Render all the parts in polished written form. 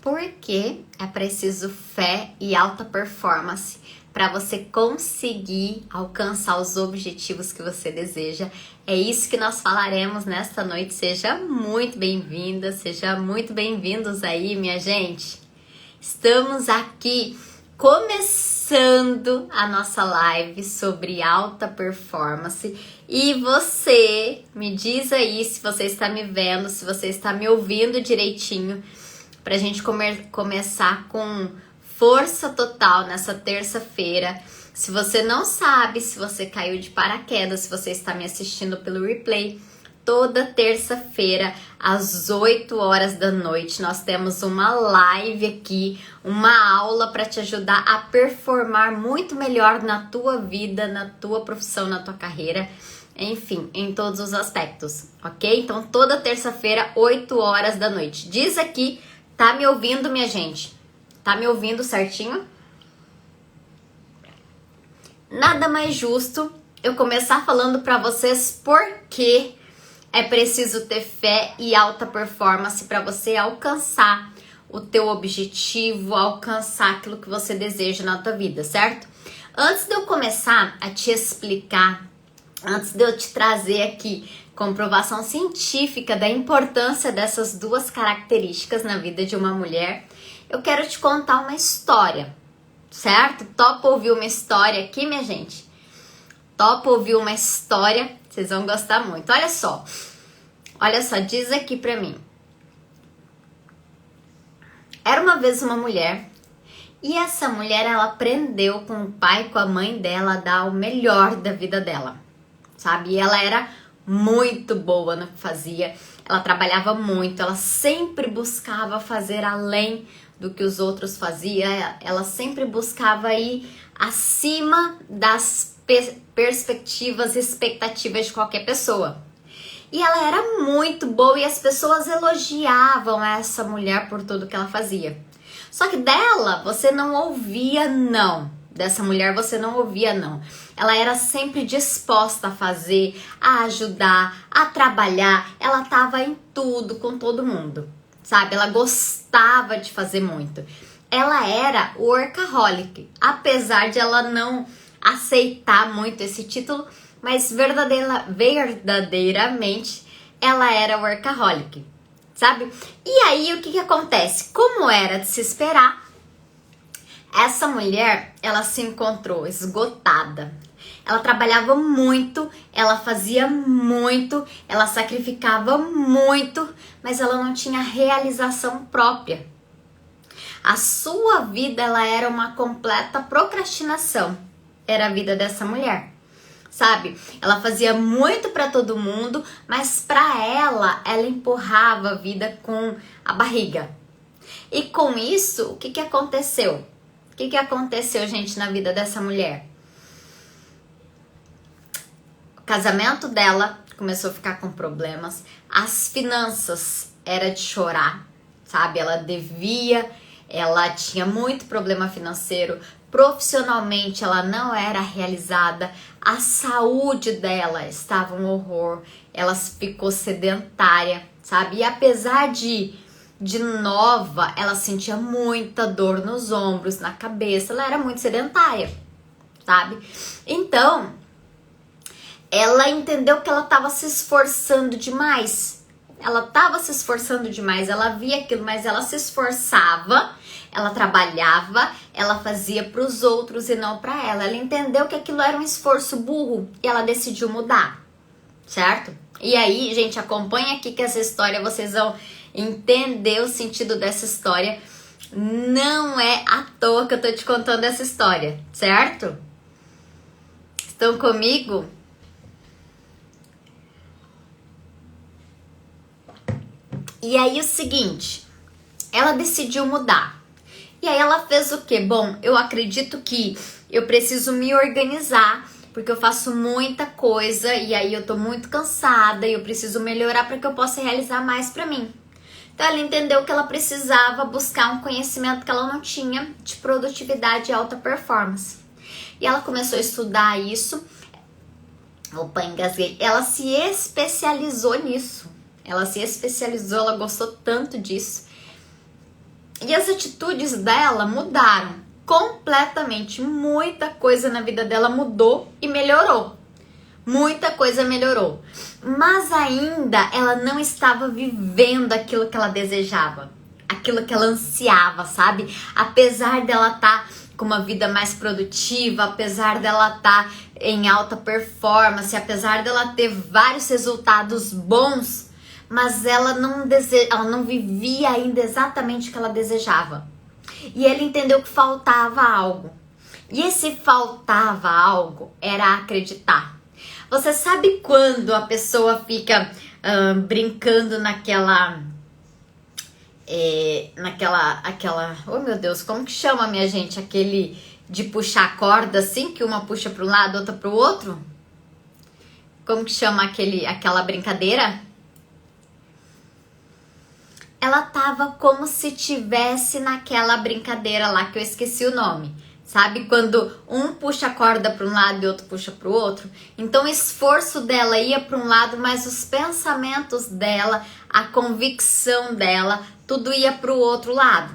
Porque é preciso fé e alta performance para você conseguir alcançar os objetivos que você deseja. É isso que nós falaremos nesta noite. Seja muito bem-vinda, seja muito bem-vindos aí, minha gente. Estamos aqui começando a nossa live sobre alta performance. E você me diz aí se você está me vendo, se você está me ouvindo direitinho, pra gente começar com força total nessa terça-feira. Se você não sabe, se você caiu de paraquedas, se você está me assistindo pelo replay, toda terça-feira às 8 horas da noite nós temos uma live aqui, uma aula para te ajudar a performar muito melhor na tua vida, na tua profissão, na tua carreira, enfim, em todos os aspectos, ok? Então toda terça-feira, 8 horas da noite. Diz aqui, tá me ouvindo, minha gente? Tá me ouvindo certinho? Nada mais justo eu começar falando para vocês por que é preciso ter fé e alta performance para você alcançar o teu objetivo, alcançar aquilo que você deseja na tua vida, certo? Antes de eu começar a te explicar, antes de eu te trazer aqui comprovação científica da importância dessas duas características na vida de uma mulher, eu quero te contar uma história, certo? Topa ouvir uma história aqui, minha gente? Topa ouvir uma história? Vocês vão gostar muito. Olha só, diz aqui pra mim. Era uma vez uma mulher, e essa mulher, ela aprendeu com o pai e com a mãe dela a dar o melhor da vida dela, sabe? E ela era muito boa no que fazia, ela trabalhava muito, ela sempre buscava fazer além do que os outros faziam, ela sempre buscava ir acima das perspectivas e expectativas de qualquer pessoa. E ela era muito boa e as pessoas elogiavam essa mulher por tudo que ela fazia. Só que dela você não ouvia não. Dessa mulher você não ouvia não. Ela era sempre disposta a fazer, a ajudar, a trabalhar. Ela estava em tudo com todo mundo, sabe? Ela gostava de fazer muito. Ela era workaholic, apesar de ela não aceitar muito esse título, mas verdadeiramente ela era workaholic, sabe? E aí o que acontece? Como era de se esperar, essa mulher, ela se encontrou esgotada. Ela trabalhava muito, ela fazia muito, ela sacrificava muito, mas ela não tinha realização própria. A sua vida, ela era uma completa procrastinação. Era a vida dessa mulher, sabe? Ela fazia muito para todo mundo, mas para ela empurrava a vida com a barriga. E com isso, o que aconteceu? O que aconteceu, gente, na vida dessa mulher? O casamento dela começou a ficar com problemas, as finanças era de chorar, sabe? Ela devia, ela tinha muito problema financeiro, profissionalmente ela não era realizada, a saúde dela estava um horror, ela ficou sedentária, sabe? E apesar de nova, ela sentia muita dor nos ombros, na cabeça, ela era muito sedentária, sabe? Então, ela entendeu que ela estava se esforçando demais. Ela estava se esforçando demais, ela via aquilo, mas ela se esforçava, ela trabalhava, ela fazia para os outros e não para ela. Ela entendeu que aquilo era um esforço burro e ela decidiu mudar, certo? E aí, gente, acompanha aqui que essa história vocês vão entender o sentido dessa história. Não é à toa que eu tô te contando essa história, certo? Estão comigo? E aí o seguinte, ela decidiu mudar. E aí ela fez o quê? Bom, eu acredito que eu preciso me organizar, porque eu faço muita coisa e aí eu tô muito cansada e eu preciso melhorar para que eu possa realizar mais para mim. Então ela entendeu que ela precisava buscar um conhecimento que ela não tinha de produtividade e alta performance. E ela começou a estudar isso. Opa, engasguei. Ela se especializou nisso. Ela se especializou, ela gostou tanto disso. E as atitudes dela mudaram completamente. Muita coisa na vida dela mudou e melhorou. Muita coisa melhorou. Mas ainda ela não estava vivendo aquilo que ela desejava. Aquilo que ela ansiava, sabe? Apesar dela estar com uma vida mais produtiva, apesar dela estar em alta performance, apesar dela ter vários resultados bons, mas ela não vivia ainda exatamente o que ela desejava. E ele entendeu que faltava algo. E esse faltava algo era acreditar. Você sabe quando a pessoa fica brincando oh meu Deus, como que chama, minha gente? Aquele de puxar a corda assim, que uma puxa para um lado, outra para o outro? Como que chama aquela brincadeira? Ela tava como se tivesse naquela brincadeira lá que eu esqueci o nome. Sabe quando um puxa a corda para um lado e outro puxa para o outro? Então o esforço dela ia para um lado, mas os pensamentos dela, a convicção dela, tudo ia para o outro lado.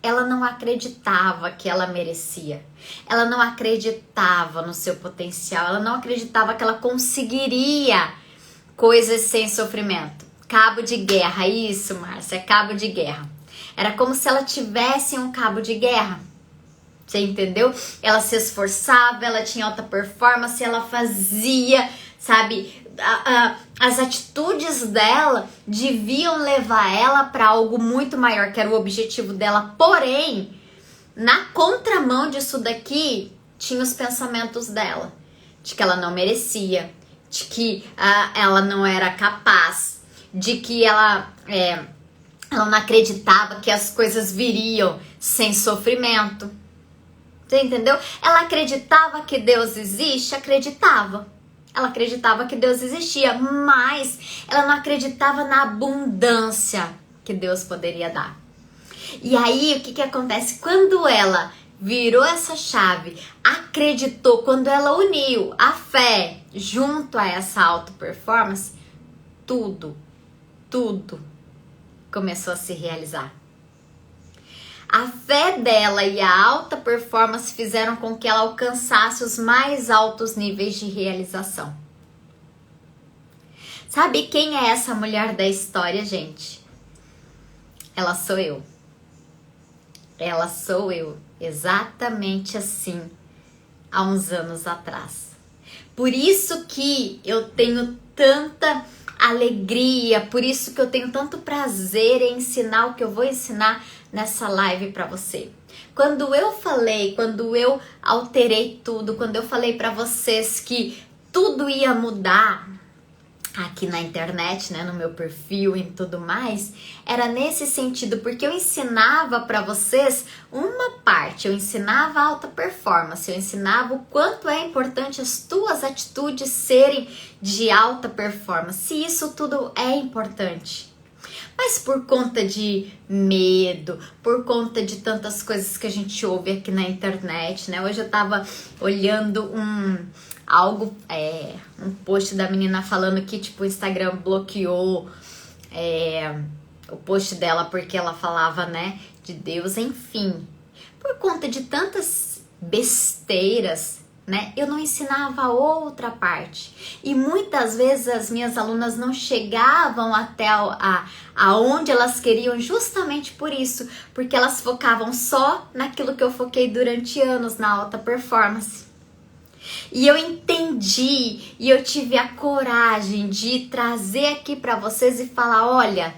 Ela não acreditava que ela merecia. Ela não acreditava no seu potencial. Ela não acreditava que ela conseguiria coisas sem sofrimento. Cabo de guerra, isso, Márcia, é cabo de guerra. Era como se ela tivesse um cabo de guerra. Você entendeu? Ela se esforçava, ela tinha alta performance, ela fazia, sabe? As atitudes dela deviam levar ela para algo muito maior, que era o objetivo dela. Porém, na contramão disso daqui, tinha os pensamentos dela. De que ela não merecia, de que ela não era capaz, de que ela não acreditava que as coisas viriam sem sofrimento. Você entendeu? Ela acreditava que Deus existe? Acreditava. Ela acreditava que Deus existia, mas ela não acreditava na abundância que Deus poderia dar. E aí, o que acontece? Quando ela virou essa chave, acreditou, quando ela uniu a fé junto a essa auto-performance, tudo começou a se realizar. A fé dela e a alta performance fizeram com que ela alcançasse os mais altos níveis de realização. Sabe quem é essa mulher da história, gente? Ela sou eu. Ela sou eu. Exatamente assim, há uns anos atrás. Por isso que eu tenho tanta alegria, por isso que eu tenho tanto prazer em ensinar o que eu vou ensinar nessa live para você. Quando eu alterei tudo, quando eu falei para vocês que tudo ia mudar aqui na internet, né, no meu perfil e tudo mais, era nesse sentido, porque eu ensinava para vocês uma parte, eu ensinava alta performance, eu ensinava o quanto é importante as tuas atitudes serem de alta performance, e isso tudo é importante. Mas por conta de medo, por conta de tantas coisas que a gente ouve aqui na internet, né? Hoje eu tava olhando um post da menina falando que, tipo, o Instagram bloqueou o post dela porque ela falava, né, de Deus, enfim. Por conta de tantas besteiras, né, eu não ensinava a outra parte. E muitas vezes as minhas alunas não chegavam até aonde elas queriam justamente por isso, porque elas focavam só naquilo que eu foquei durante anos, na alta performance. E eu entendi, e eu tive a coragem de trazer aqui para vocês e falar, olha,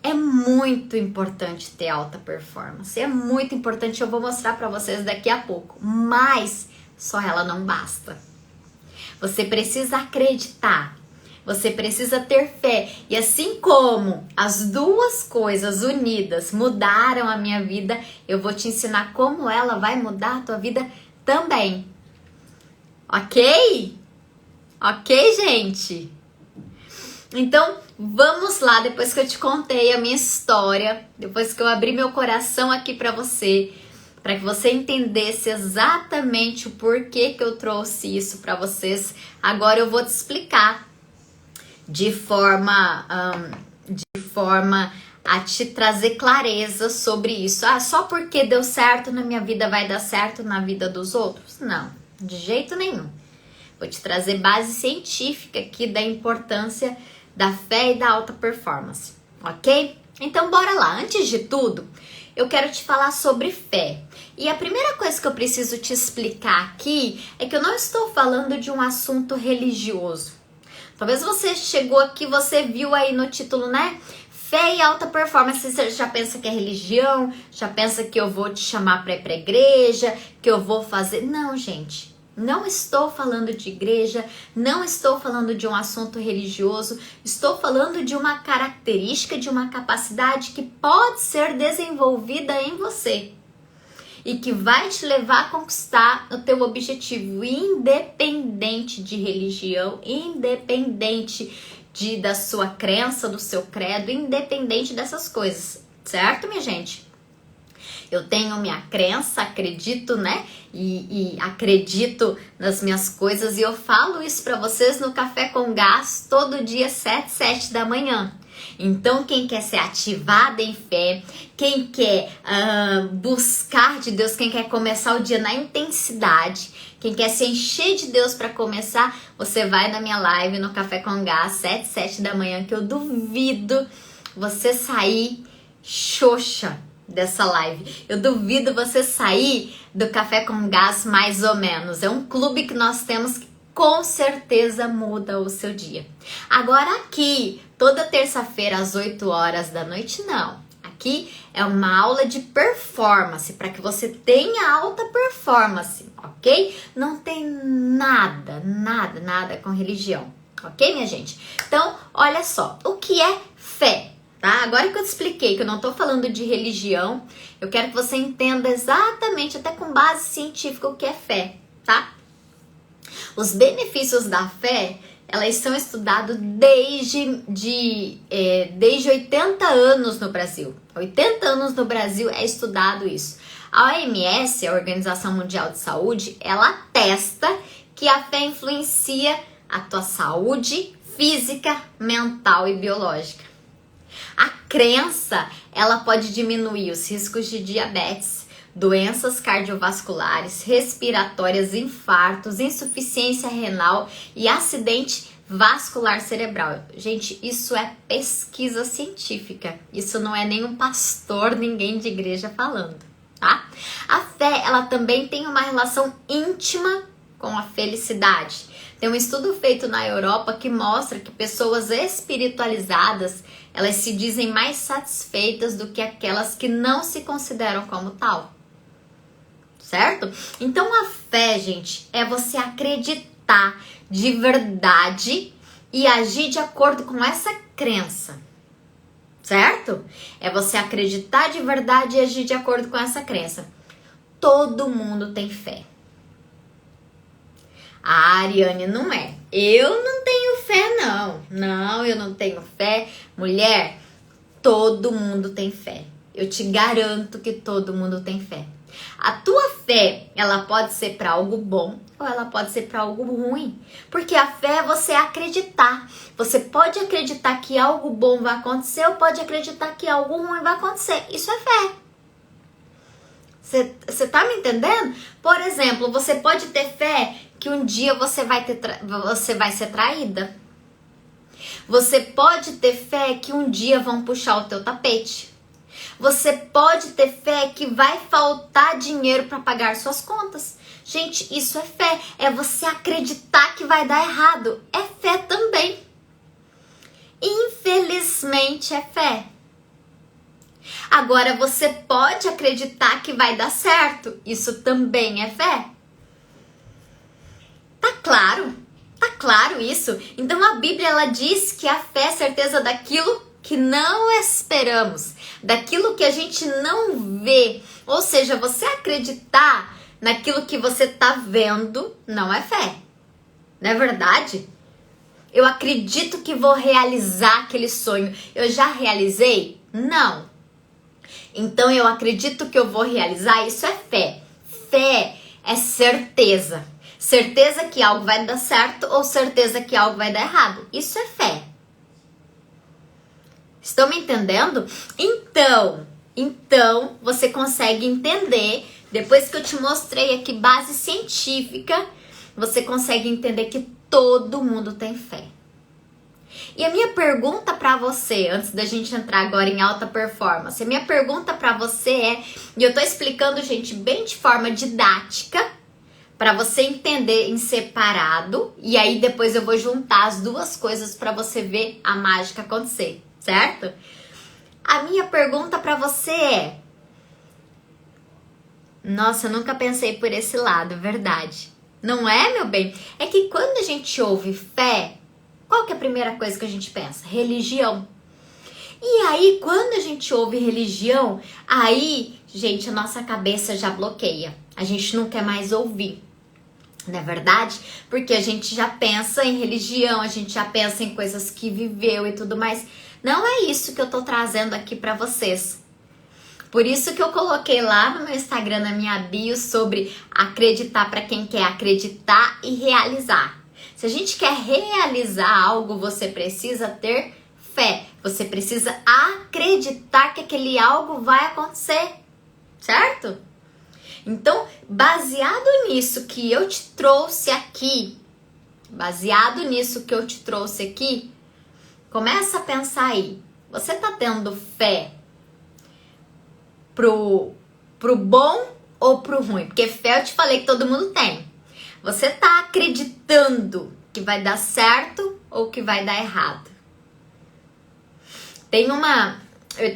é muito importante ter alta performance, é muito importante, eu vou mostrar para vocês daqui a pouco, mas só ela não basta. Você precisa acreditar, você precisa ter fé, e assim como as duas coisas unidas mudaram a minha vida, eu vou te ensinar como ela vai mudar a tua vida também. Ok? Ok, gente? Então, vamos lá, depois que eu te contei a minha história, depois que eu abri meu coração aqui para você, para que você entendesse exatamente o porquê que eu trouxe isso para vocês, agora eu vou te explicar de forma a te trazer clareza sobre isso. Ah, só porque deu certo na minha vida vai dar certo na vida dos outros? Não, de jeito nenhum. Vou te trazer base científica aqui da importância da fé e da alta performance, ok? Então bora lá. Antes de tudo, eu quero te falar sobre fé. E a primeira coisa que eu preciso te explicar aqui é que eu não estou falando de um assunto religioso. Talvez você chegou aqui, você viu aí no título, né? Fé e alta performance. Você já pensa que é religião, já pensa que eu vou te chamar para ir para a igreja, que eu vou fazer... Não, gente. Não estou falando de igreja, não estou falando de um assunto religioso, estou falando de uma característica, de uma capacidade que pode ser desenvolvida em você e que vai te levar a conquistar o teu objetivo, independente de religião, independente da sua crença, do seu credo, independente dessas coisas, certo, minha gente? Eu tenho minha crença, acredito, né? E acredito nas minhas coisas. E eu falo isso para vocês no Café com Gás todo dia 7 da manhã. Então, quem quer ser ativada em fé, quem quer buscar de Deus, quem quer começar o dia na intensidade, quem quer se encher de Deus para começar, você vai na minha live no Café com Gás 7 da manhã, que eu duvido você sair xoxa dessa live. Eu duvido você sair do Café com Gás mais ou menos. É um clube que nós temos que com certeza muda o seu dia. Agora aqui, toda terça-feira às 8 horas da noite, não. Aqui é uma aula de performance, para que você tenha alta performance, ok? Não tem nada com religião, ok, minha gente? Então, olha só, o que é fé? Tá? Agora que eu te expliquei que eu não estou falando de religião, eu quero que você entenda exatamente, até com base científica, o que é fé, tá? Os benefícios da fé, elas são estudados desde 80 anos no Brasil. 80 anos no Brasil é estudado isso. A OMS, a Organização Mundial de Saúde, ela atesta que a fé influencia a tua saúde física, mental e biológica. A crença, ela pode diminuir os riscos de diabetes, doenças cardiovasculares, respiratórias, infartos, insuficiência renal e acidente vascular cerebral. Gente, isso é pesquisa científica. Isso não é nenhum pastor, ninguém de igreja falando, tá? A fé, ela também tem uma relação íntima com a felicidade. Tem um estudo feito na Europa que mostra que pessoas espiritualizadas, elas se dizem mais satisfeitas do que aquelas que não se consideram como tal. Certo? Então a fé, gente, é você acreditar de verdade e agir de acordo com essa crença. Certo? É você acreditar de verdade e agir de acordo com essa crença. Todo mundo tem fé. A Ariane não é. Eu não tenho fé, não. Não, eu não tenho fé. Mulher, todo mundo tem fé. Eu te garanto que todo mundo tem fé. A tua fé, ela pode ser para algo bom ou ela pode ser para algo ruim. Porque a fé é você acreditar. Você pode acreditar que algo bom vai acontecer ou pode acreditar que algo ruim vai acontecer. Isso é fé. Você tá me entendendo? Por exemplo, você pode ter fé que um dia você vai ser traída. Você pode ter fé que um dia vão puxar o teu tapete. Você pode ter fé que vai faltar dinheiro para pagar suas contas. Gente, isso é fé. É você acreditar que vai dar errado. É fé também. Infelizmente é fé. Agora você pode acreditar que vai dar certo. Isso também é fé. Tá claro? Tá claro isso? Então a Bíblia, ela diz que a fé é certeza daquilo que não esperamos, daquilo que a gente não vê. Ou seja, você acreditar naquilo que você tá vendo não é fé. Não é verdade? Eu acredito que vou realizar aquele sonho. Eu já realizei? Não. Então eu acredito que eu vou realizar. Isso é fé. Fé é certeza. Certeza que algo vai dar certo ou certeza que algo vai dar errado. Isso é fé. Estão me entendendo? Então você consegue entender, depois que eu te mostrei aqui base científica, você consegue entender que todo mundo tem fé. E a minha pergunta pra você, antes da gente entrar agora em alta performance, a minha pergunta pra você é, e eu tô explicando, gente, bem de forma didática, pra você entender em separado, e aí depois eu vou juntar as duas coisas pra você ver a mágica acontecer, certo? A minha pergunta pra você é, nossa, eu nunca pensei por esse lado, verdade. Não é, meu bem? É que quando a gente ouve fé, qual que é a primeira coisa que a gente pensa? Religião. E aí, quando a gente ouve religião, aí, gente, a nossa cabeça já bloqueia. A gente não quer mais ouvir. Não é verdade? Porque a gente já pensa em religião, a gente já pensa em coisas que viveu e tudo mais. Não é isso que eu tô trazendo aqui pra vocês. Por isso que eu coloquei lá no meu Instagram, na minha bio, sobre acreditar para quem quer acreditar e realizar. Se a gente quer realizar algo, você precisa ter fé. Você precisa acreditar que aquele algo vai acontecer, certo? Então, baseado nisso que eu te trouxe aqui, começa a pensar aí. Você tá tendo fé pro bom ou pro ruim? Porque fé eu te falei que todo mundo tem. Você tá acreditando que vai dar certo ou que vai dar errado? Tem uma...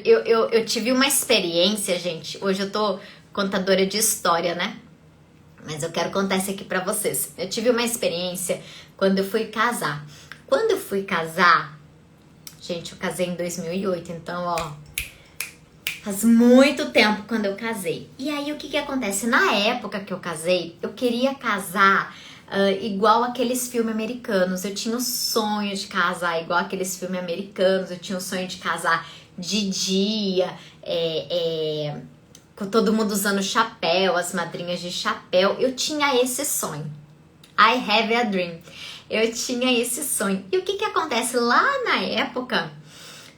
Eu tive uma experiência, gente. Hoje eu tô contadora de história, né? Mas eu quero contar isso aqui pra vocês. Eu tive uma experiência quando eu fui casar. Quando eu fui casar... Gente, eu casei em 2008, então, ó... Faz muito tempo quando eu casei. E aí, o que acontece? Na época que eu casei, eu queria casar igual aqueles filmes americanos. Eu tinha o sonho de casar igual aqueles filmes americanos. Eu tinha o sonho de casar de dia, com todo mundo usando chapéu, as madrinhas de chapéu. Eu tinha esse sonho. I have a dream. Eu tinha esse sonho. E o que acontece? Lá na época...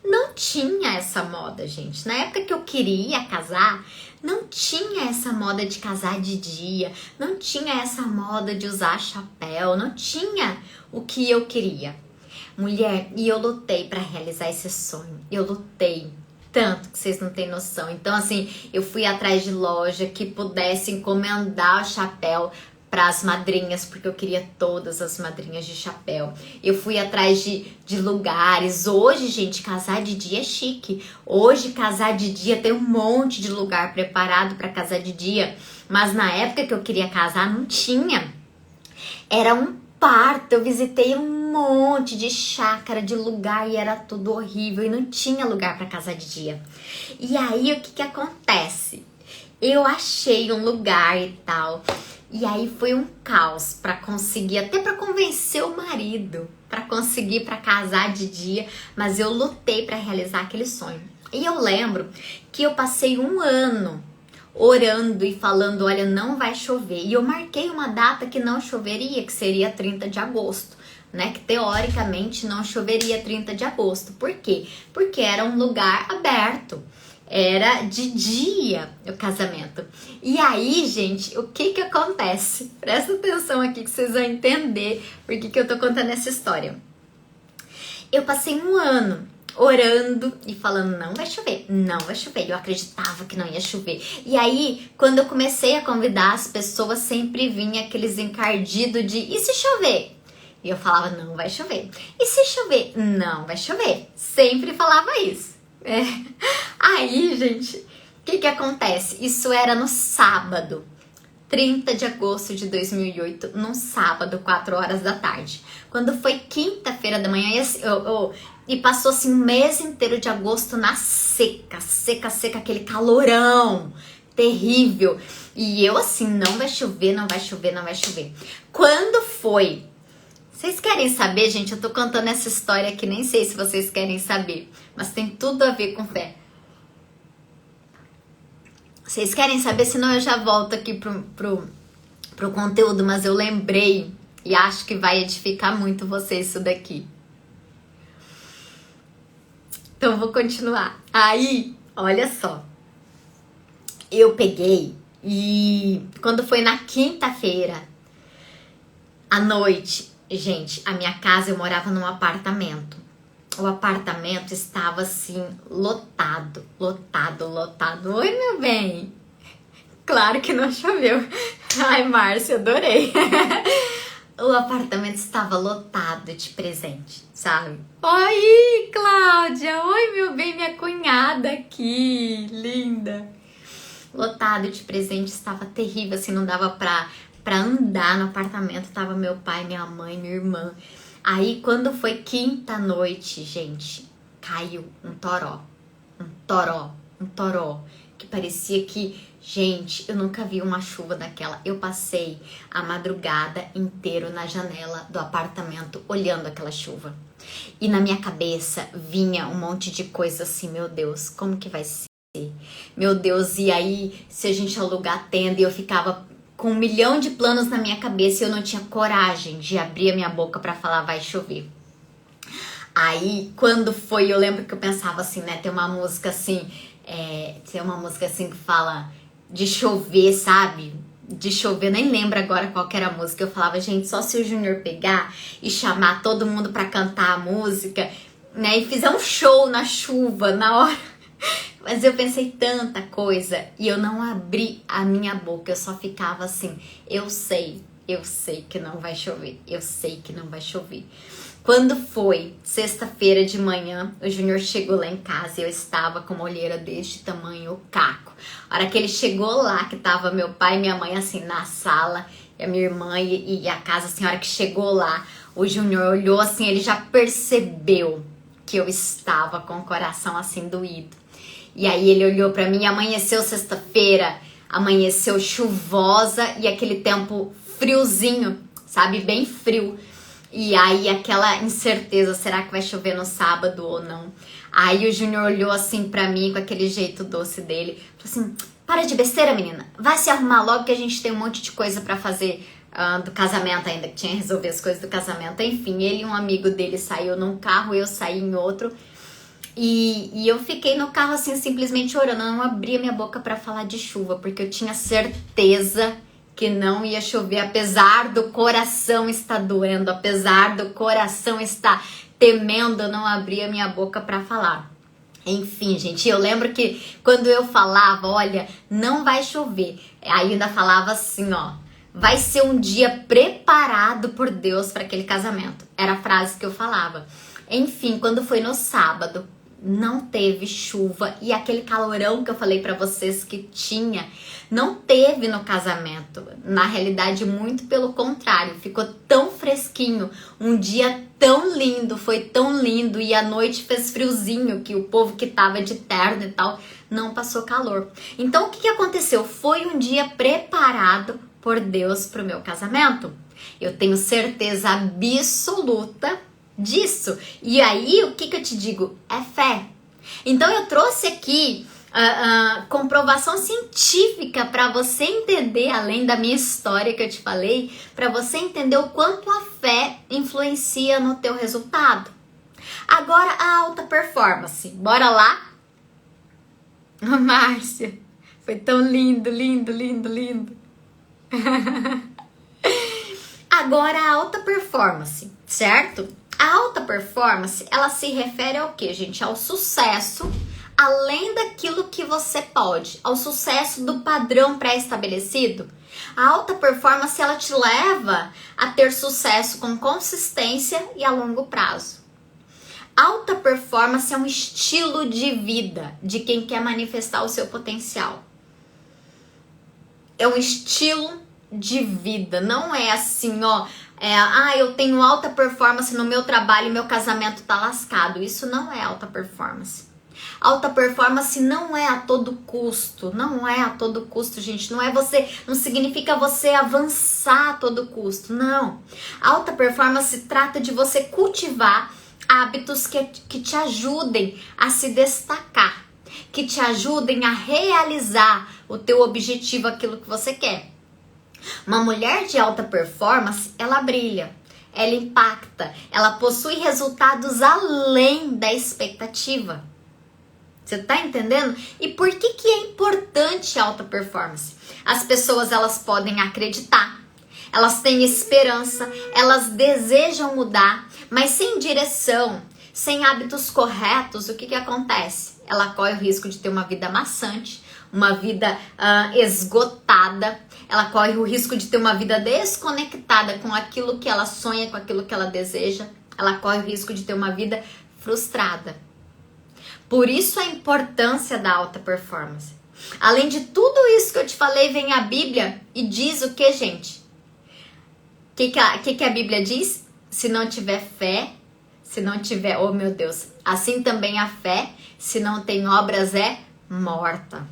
Não tinha essa moda, gente. Na época que eu queria casar, não tinha essa moda de casar de dia, não tinha essa moda de usar chapéu, não tinha o que eu queria. Mulher, e eu lutei pra realizar esse sonho. Eu lutei tanto que vocês não têm noção. Então, assim, eu fui atrás de loja que pudesse encomendar o chapéu para as madrinhas, porque eu queria todas as madrinhas de chapéu. Eu fui atrás de lugares. Hoje, gente, casar de dia é chique. Hoje, casar de dia tem um monte de lugar preparado para casar de dia. Mas na época que eu queria casar, não tinha. Era um parto. Eu visitei um monte de chácara, de lugar, e era tudo horrível. E não tinha lugar para casar de dia. E aí, o que acontece? Eu achei um lugar e tal... E aí foi um caos para conseguir, até para convencer o marido, para conseguir para casar de dia, mas eu lutei para realizar aquele sonho. E eu lembro que eu passei um ano orando e falando, olha, não vai chover. E eu marquei uma data que não choveria, que seria 30 de agosto, né? Que teoricamente não choveria 30 de agosto. Por quê? Porque era um lugar aberto. Era de dia o casamento. E aí, gente, o que acontece? Presta atenção aqui que vocês vão entender por que eu tô contando essa história. Eu passei um ano orando e falando, não vai chover, não vai chover. Eu acreditava que não ia chover. E aí, quando eu comecei a convidar as pessoas, sempre vinha aqueles encardidos de, e se chover? E eu falava, não vai chover. E se chover? Não vai chover. Sempre falava isso. Aí, gente, o que acontece? Isso era no sábado, 30 de agosto de 2008, num sábado, 4 horas da tarde. Quando foi quinta-feira da manhã, e passou assim um mês inteiro de agosto na seca, aquele calorão terrível. E eu assim, não vai chover, não vai chover, não vai chover. Quando foi... Vocês querem saber, gente? Eu tô contando essa história que nem sei se vocês querem saber, mas tem tudo a ver com fé. Vocês querem saber? Senão eu já volto aqui pro conteúdo, mas eu lembrei e acho que vai edificar muito vocês isso daqui. Então vou continuar. Aí, olha só. Eu peguei e quando foi na quinta-feira à noite, gente, a minha casa, eu morava num apartamento. O apartamento estava assim, lotado. Oi, meu bem. Claro que não choveu. Ai, Márcia, adorei. O apartamento estava lotado de presente, sabe? Oi, Cláudia. Oi, meu bem, minha cunhada aqui. Linda. Lotado de presente, estava terrível, assim, não dava pra andar no apartamento. Tava meu pai, minha mãe, minha irmã. Aí, quando foi quinta-noite, gente, caiu um toró, que parecia que, gente, eu nunca vi uma chuva daquela. Eu passei a madrugada inteira na janela do apartamento olhando aquela chuva. E na minha cabeça vinha um monte de coisa assim, meu Deus, como que vai ser? Meu Deus, e aí, se a gente alugar tenda, eu ficava com 1 milhão de planos na minha cabeça e eu não tinha coragem de abrir a minha boca pra falar vai chover. Aí, quando foi, eu lembro que eu pensava assim, né, tem uma música assim que fala de chover, sabe? De chover, nem lembro agora qual que era a música. Eu falava, gente, só se o Júnior pegar e chamar todo mundo pra cantar a música, né, e fizer um show na chuva, na hora. Mas eu pensei tanta coisa e eu não abri a minha boca, eu só ficava assim, eu sei que não vai chover, eu sei que não vai chover. Quando foi sexta-feira de manhã, o Júnior chegou lá em casa e eu estava com uma olheira deste tamanho, o caco. A hora que ele chegou lá, que tava meu pai e minha mãe assim na sala, e a minha irmã e a casa, assim, a hora que chegou lá, o Júnior olhou assim, ele já percebeu que eu estava com o coração assim doído. E aí ele olhou pra mim, amanheceu sexta-feira, amanheceu chuvosa e aquele tempo friozinho, sabe, bem frio. E aí aquela incerteza, será que vai chover no sábado ou não? Aí o Júnior olhou assim pra mim com aquele jeito doce dele, falou assim, para de besteira, menina, vai se arrumar logo que a gente tem um monte de coisa pra fazer do casamento ainda, que tinha que resolver as coisas do casamento. Enfim, ele e um amigo dele saiu num carro, eu saí em outro. E eu fiquei no carro assim, simplesmente orando. Eu não abria minha boca pra falar de chuva, porque eu tinha certeza que não ia chover, apesar do coração estar doendo, apesar do coração estar temendo, eu não abria minha boca pra falar. Enfim, gente, eu lembro que quando eu falava, olha, não vai chover, ainda falava assim, ó, vai ser um dia preparado por Deus para aquele casamento. Era a frase que eu falava. Enfim, quando foi no sábado, não teve chuva e aquele calorão que eu falei pra vocês que tinha, não teve no casamento. Na realidade, muito pelo contrário, ficou tão fresquinho, um dia tão lindo, foi tão lindo e à noite fez friozinho que o povo que tava de terno e tal não passou calor. Então, o que aconteceu? Foi um dia preparado por Deus pro meu casamento. Eu tenho certeza absoluta disso. E aí, o que eu te digo? É fé. Então eu trouxe aqui comprovação científica para você entender, além da minha história que eu te falei, para você entender o quanto a fé influencia no teu resultado. Agora a alta performance. Bora lá? Márcia, foi tão lindo. Agora a alta performance, certo? A alta performance, ela se refere ao quê, gente? Ao sucesso, além daquilo que você pode, ao sucesso do padrão pré-estabelecido. A alta performance, ela te leva a ter sucesso com consistência e a longo prazo. Alta performance é um estilo de vida de quem quer manifestar o seu potencial. É um estilo de vida, não é assim, ó, eu tenho alta performance no meu trabalho e meu casamento tá lascado. Isso não é alta performance. Alta performance não é a todo custo, gente, não significa você avançar a todo custo, não. Alta performance trata de você cultivar hábitos que te ajudem a se destacar, que te ajudem a realizar o teu objetivo, aquilo que você quer. Uma mulher de alta performance, ela brilha, ela impacta, ela possui resultados além da expectativa. Você tá entendendo? E por que é importante a alta performance? As pessoas, elas podem acreditar, elas têm esperança, elas desejam mudar, mas sem direção, sem hábitos corretos, o que acontece? Ela corre o risco de ter uma vida maçante, uma vida esgotada, ela corre o risco de ter uma vida desconectada com aquilo que ela sonha, com aquilo que ela deseja, ela corre o risco de ter uma vida frustrada. Por isso a importância da alta performance. Além de tudo isso que eu te falei, vem a Bíblia e diz o que, gente? O que a Bíblia diz? Se não tiver fé, se não tiver, oh meu Deus, assim também a fé, se não tem obras, é morta.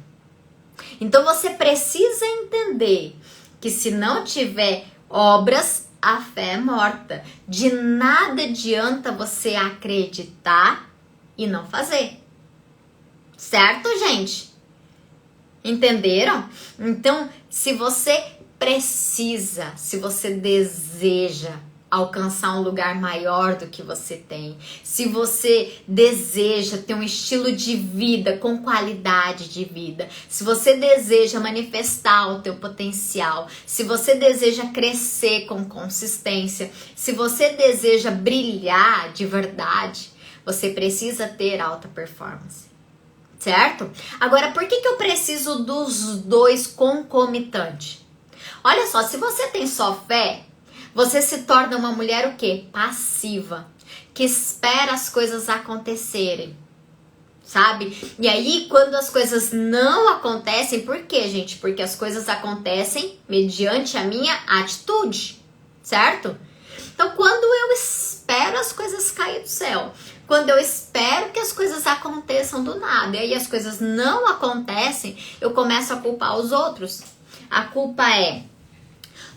Então você precisa entender que se não tiver obras, a fé é morta. De nada adianta você acreditar e não fazer. Certo, gente? Entenderam? Então, se você precisa, se você deseja alcançar um lugar maior do que você tem, se você deseja ter um estilo de vida com qualidade de vida, se você deseja manifestar o teu potencial, se você deseja crescer com consistência, se você deseja brilhar de verdade, você precisa ter alta performance. Certo? Agora, por que eu preciso dos dois concomitantes? Olha só, se você tem só fé, você se torna uma mulher o quê? Passiva, que espera as coisas acontecerem, sabe? E aí, quando as coisas não acontecem, por quê, gente? Porque as coisas acontecem mediante a minha atitude, certo? Então, quando eu espero as coisas caírem do céu, quando eu espero que as coisas aconteçam do nada, e aí as coisas não acontecem, eu começo a culpar os outros. A culpa é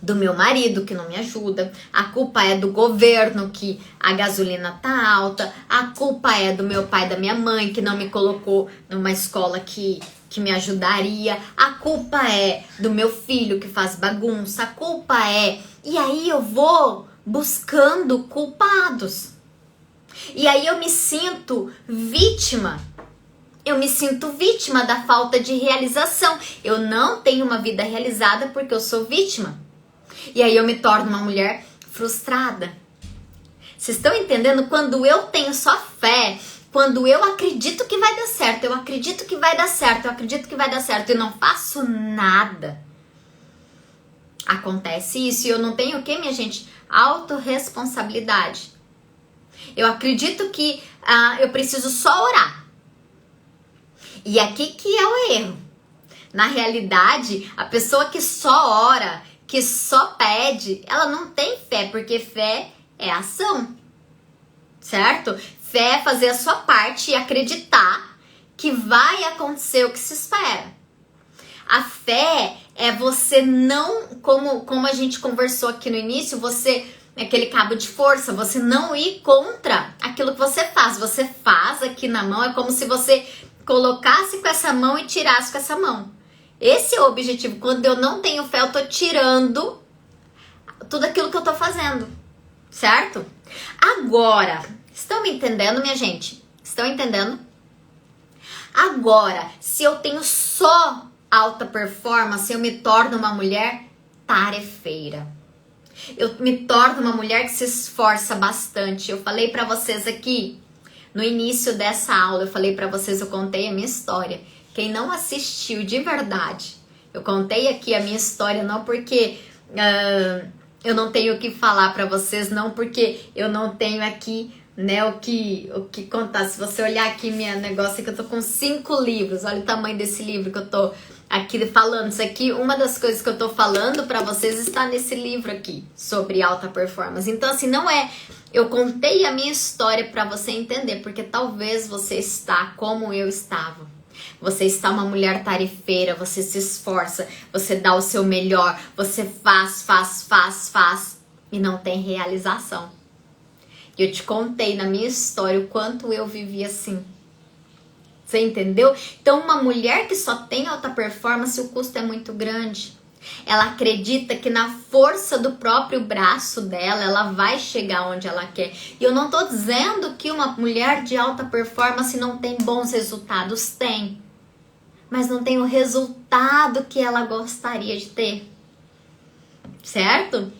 do meu marido que não me ajuda, a culpa é do governo que a gasolina tá alta, a culpa é do meu pai e da minha mãe que não me colocou numa escola que me ajudaria, a culpa é do meu filho que faz bagunça, a culpa é... E aí eu vou buscando culpados. E aí eu me sinto vítima. Eu me sinto vítima da falta de realização. Eu não tenho uma vida realizada porque eu sou vítima. E aí eu me torno uma mulher frustrada. Vocês estão entendendo? Quando eu tenho só fé, quando eu acredito que vai dar certo, eu acredito que vai dar certo, eu acredito que vai dar certo e não faço nada, acontece isso. E eu não tenho o que, minha gente? Autorresponsabilidade. Eu acredito que eu preciso só orar. E aqui que é o erro. Na realidade, a pessoa que só ora, que só pede, ela não tem fé, porque fé é ação, certo? Fé é fazer a sua parte e acreditar que vai acontecer o que se espera. A fé é você não, como a gente conversou aqui no início, você, aquele cabo de força, você não ir contra aquilo que você faz. Você faz aqui na mão, é como se você colocasse com essa mão e tirasse com essa mão. Esse é o objetivo. Quando eu não tenho fé, eu tô tirando tudo aquilo que eu tô fazendo, certo? Agora, estão me entendendo, minha gente? Estão entendendo? Agora, se eu tenho só alta performance, eu me torno uma mulher tarefeira. Eu me torno uma mulher que se esforça bastante. Eu falei pra vocês aqui, no início dessa aula, eu falei pra vocês, eu contei a minha história. Quem não assistiu de verdade, eu contei aqui a minha história, não porque eu não tenho o que falar pra vocês, não porque eu não tenho aqui, né, o que contar. Se você olhar aqui minha negócio, que eu tô com 5 livros, olha o tamanho desse livro que eu tô aqui falando. Isso aqui, uma das coisas que eu tô falando pra vocês está nesse livro aqui, sobre alta performance. Então assim, não é... Eu contei a minha história pra você entender, porque talvez você está como eu estava. Você está uma mulher tarefeira, você se esforça, você dá o seu melhor, você faz e não tem realização. E eu te contei na minha história o quanto eu vivi assim. Você entendeu? Então uma mulher que só tem alta performance, o custo é muito grande. Ela acredita que na força do próprio braço dela, ela vai chegar onde ela quer. E eu não tô dizendo que uma mulher de alta performance não tem bons resultados. Tem. Mas não tem o resultado que ela gostaria de ter. Certo?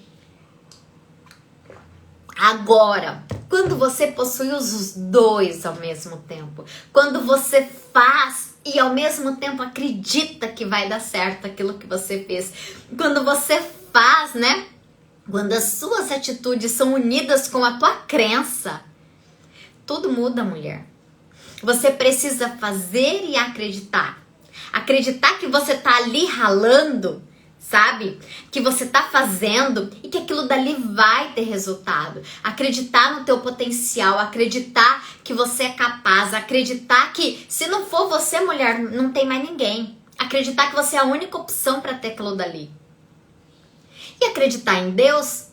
Agora, quando você possui os dois ao mesmo tempo, quando você faz e ao mesmo tempo acredita que vai dar certo aquilo que você fez, quando você faz, né? Quando as suas atitudes são unidas com a tua crença, tudo muda, mulher. Você precisa fazer e acreditar. Acreditar que você tá ali ralando, sabe? Que você tá fazendo e que aquilo dali vai ter resultado. Acreditar no teu potencial, acreditar que você é capaz, acreditar que se não for você, mulher, não tem mais ninguém. Acreditar que você é a única opção para ter aquilo dali. E acreditar em Deus,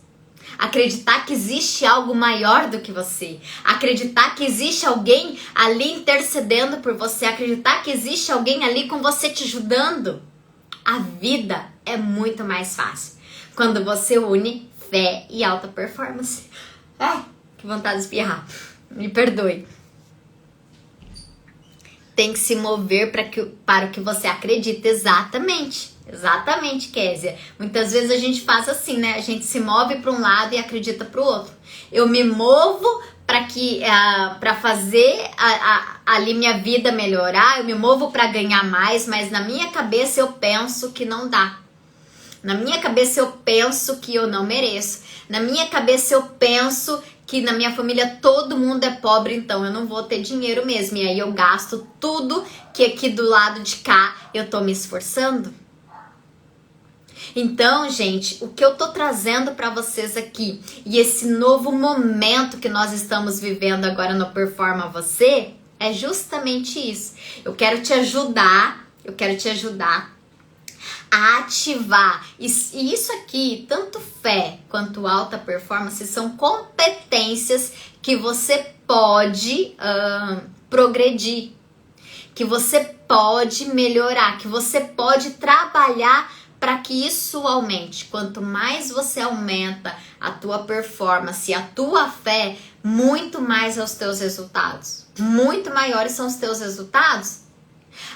acreditar que existe algo maior do que você, acreditar que existe alguém ali intercedendo por você, acreditar que existe alguém ali com você te ajudando. A vida é muito mais fácil quando você une fé e alta performance. Ai, que vontade de espirrar. Me perdoe. Tem que se mover para o que você acredita. Exatamente, Kézia. Muitas vezes a gente faz assim, né? A gente se move para um lado e acredita para o outro. Eu me movo para fazer ali minha vida melhorar, eu me movo para ganhar mais, mas na minha cabeça eu penso que não dá. Na minha cabeça eu penso que eu não mereço. Na minha cabeça eu penso que na minha família todo mundo é pobre, então eu não vou ter dinheiro mesmo. E aí eu gasto tudo que aqui do lado de cá eu tô me esforçando. Então, gente, o que eu tô trazendo para vocês aqui e esse novo momento que nós estamos vivendo agora no Performa Você é justamente isso. Eu quero te ajudar a ativar. E isso aqui, tanto fé quanto alta performance, são competências que você pode progredir, que você pode melhorar, que você pode trabalhar para que isso aumente. Quanto mais você aumenta a tua performance, a tua fé, muito mais são os teus resultados. Muito maiores são os teus resultados.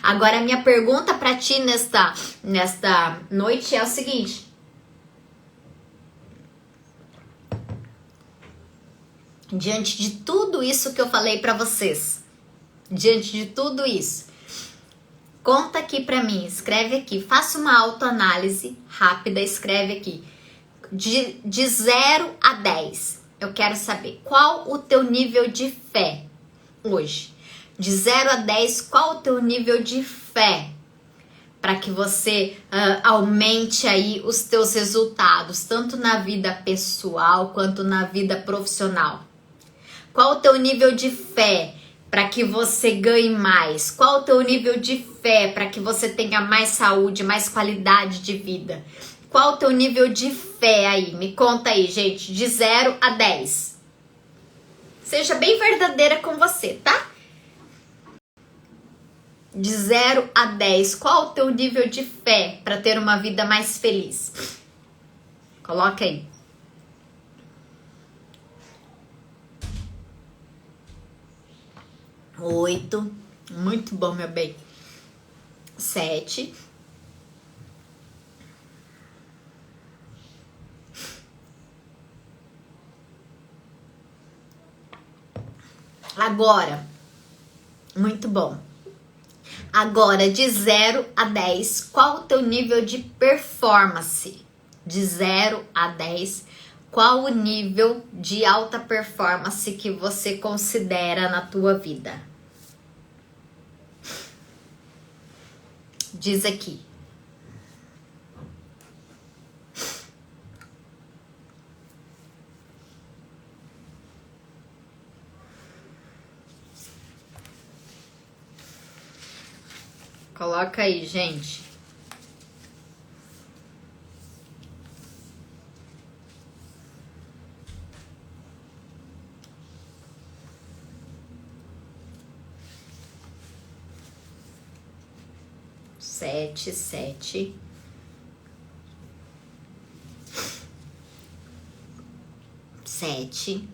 Agora, a minha pergunta para ti nesta noite é o seguinte. Diante de tudo isso que eu falei para vocês, diante de tudo isso, conta aqui pra mim, escreve aqui, faça uma autoanálise rápida, escreve aqui, de 0 a 10. Eu quero saber qual o teu nível de fé hoje. De 0 a 10, qual o teu nível de fé? Para que você aumente aí os teus resultados, tanto na vida pessoal quanto na vida profissional. Qual o teu nível de fé? Para que você ganhe mais? Qual o teu nível de fé para que você tenha mais saúde, mais qualidade de vida? Qual o teu nível de fé aí? Me conta aí, gente, de 0 a 10. Seja bem verdadeira com você, tá? De 0 a 10, qual o teu nível de fé para ter uma vida mais feliz? Coloca aí. 8, muito bom, meu bem. 7. Agora, muito bom. Agora, de 0 a 10, qual o teu nível de performance? De 0 a 10, qual o nível de alta performance que você considera na tua vida? Diz aqui. Coloca aí, gente. Sete. 7.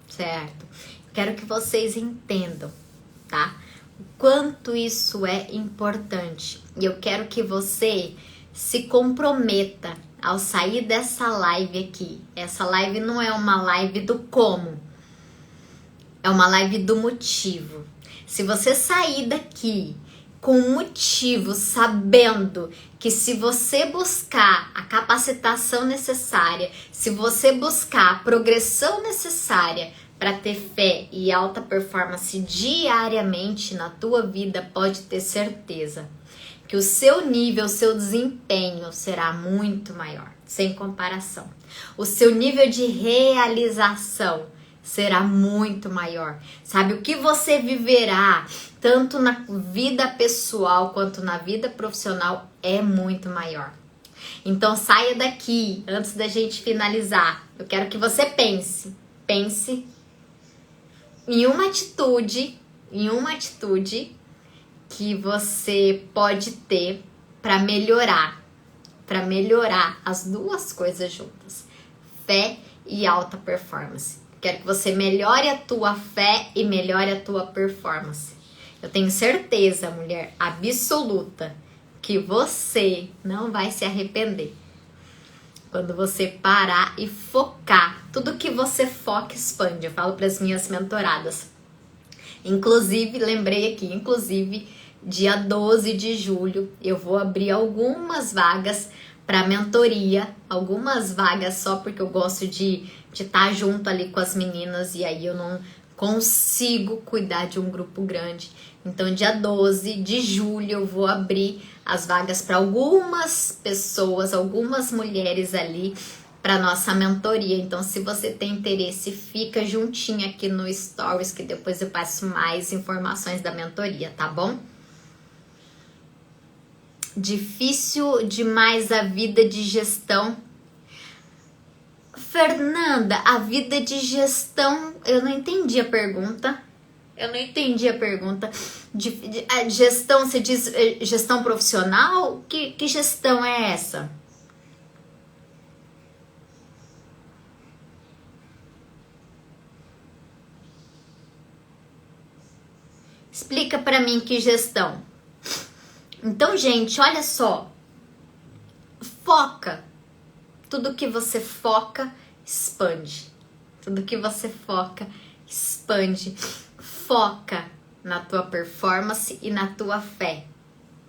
Certo? Quero que vocês entendam, tá? O quanto isso é importante. E eu quero que você se comprometa ao sair dessa live aqui. Essa live não é uma live do como, é uma live do motivo. Se você sair daqui com um motivo, sabendo que se você buscar a capacitação necessária, se você buscar a progressão necessária para ter fé e alta performance diariamente na tua vida, pode ter certeza que o seu nível, o seu desempenho será muito maior, sem comparação. O seu nível de realização será muito maior. Sabe, o que você viverá, tanto na vida pessoal quanto na vida profissional, é muito maior. Então saia daqui, antes da gente finalizar, eu quero que você pense em uma atitude que você pode ter para melhorar as duas coisas juntas, fé e alta performance. Quero que você melhore a tua fé e melhore a tua performance. Eu tenho certeza, mulher absoluta, que você não vai se arrepender quando você parar e focar. Tudo que você foca expande. Eu falo para as minhas mentoradas. Inclusive, lembrei aqui, dia 12 de julho, eu vou abrir algumas vagas para mentoria, algumas vagas só porque eu gosto de estar junto ali com as meninas e aí eu não consigo cuidar de um grupo grande. Então, dia 12 de julho eu vou abrir as vagas para algumas pessoas, algumas mulheres ali para nossa mentoria. Então, se você tem interesse, fica juntinho aqui no Stories que depois eu passo mais informações da mentoria, tá bom? Difícil demais a vida de gestão. Fernanda, a vida de gestão, eu não entendi a pergunta. Gestão, você diz gestão profissional? Que gestão é essa? Explica pra mim que gestão. Então, gente, olha só. Foca. Tudo que você foca, expande. Tudo que você foca, expande. Foca na tua performance e na tua fé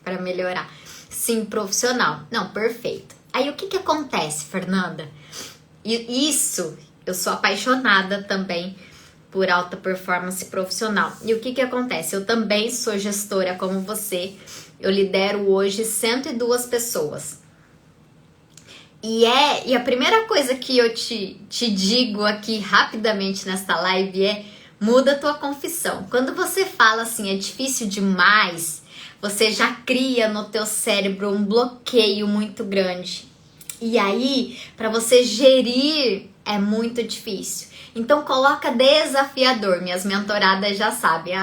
para melhorar. Sim, profissional. Não, perfeito. Aí o que acontece, Fernanda? Isso, eu sou apaixonada também por alta performance profissional. E o que acontece? Eu também sou gestora como você. Eu lidero hoje 102 pessoas. E a primeira coisa que eu te digo aqui rapidamente nesta live é: muda a tua confissão. Quando você fala assim, é difícil demais, você já cria no teu cérebro um bloqueio muito grande. E aí, para você gerir, é muito difícil. Então, coloca desafiador. Minhas mentoradas já sabem.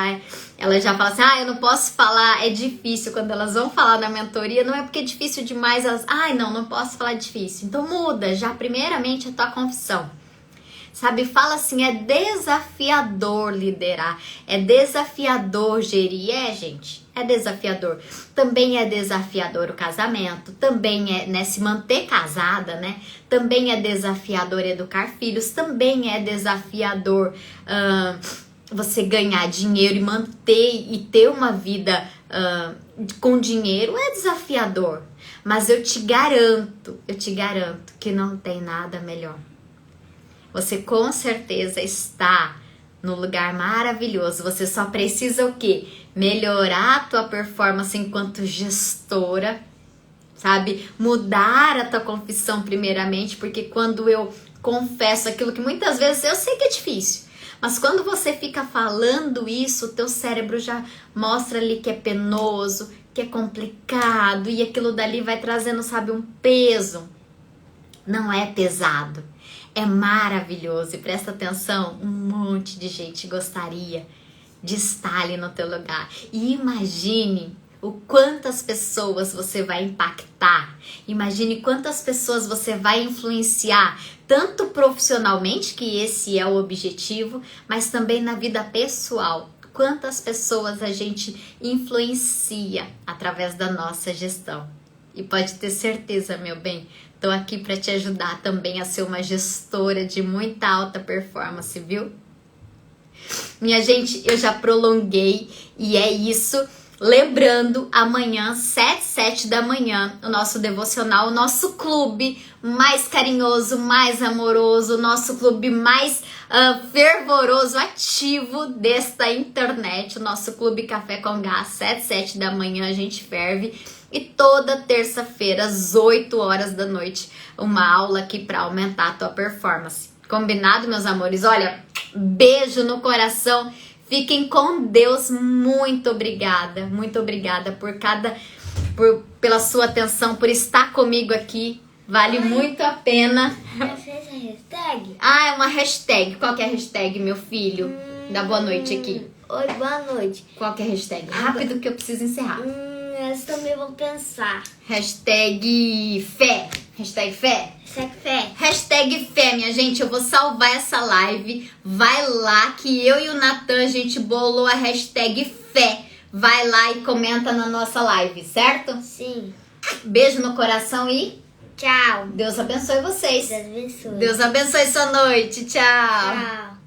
Elas já falam assim, eu não posso falar, é difícil. Quando elas vão falar na mentoria, não é porque é difícil demais. Elas, não posso falar difícil. Então, muda já primeiramente a tua confissão. Sabe, fala assim, é desafiador liderar, é desafiador gerir, gente, é desafiador. Também é desafiador o casamento, também é, né, se manter casada, né? Também é desafiador educar filhos, também é desafiador você ganhar dinheiro e manter e ter uma vida com dinheiro, é desafiador. Mas eu te garanto que não tem nada melhor. Você com certeza está no lugar maravilhoso. Você só precisa o quê? Melhorar a tua performance enquanto gestora, sabe? Mudar a tua confissão primeiramente, porque quando eu confesso aquilo que muitas vezes eu sei que é difícil, mas quando você fica falando isso, o teu cérebro já mostra ali que é penoso, que é complicado, e aquilo dali vai trazendo, sabe, um peso. Não é pesado. É maravilhoso e presta atenção, um monte de gente gostaria de estar ali no teu lugar. E imagine o quantas pessoas você vai impactar. Imagine quantas pessoas você vai influenciar, tanto profissionalmente, que esse é o objetivo, mas também na vida pessoal. Quantas pessoas a gente influencia através da nossa gestão. E pode ter certeza, meu bem, estou aqui para te ajudar também a ser uma gestora de muita alta performance, viu? Minha gente, eu já prolonguei e é isso. Lembrando, amanhã, 7 da manhã, o nosso devocional, o nosso clube mais carinhoso, mais amoroso, o nosso clube mais fervoroso, ativo desta internet, o nosso Clube Café com Gás, 7 da manhã, a gente ferve. E toda terça-feira, às 8 horas da noite, uma aula aqui para aumentar a tua performance. Combinado, meus amores? Olha, beijo no coração. Fiquem com Deus. Muito obrigada pela sua atenção, por estar comigo aqui. Vale muito a pena. Já fez a hashtag? Ah, é uma hashtag. Qual que é a hashtag, meu filho? Dá boa noite aqui. Oi, boa noite. Qual que é a hashtag? Rápido que eu preciso encerrar. Eu também vou pensar. Hashtag fé. Hashtag fé. Hashtag fé. Hashtag fé, minha gente. Eu vou salvar essa live. Vai lá que eu e o Natan, a gente bolou a hashtag fé. Vai lá e comenta na nossa live, certo? Sim. Beijo no coração e Tchau. Deus abençoe vocês. Deus abençoe. Deus abençoe sua noite. Tchau. Tchau.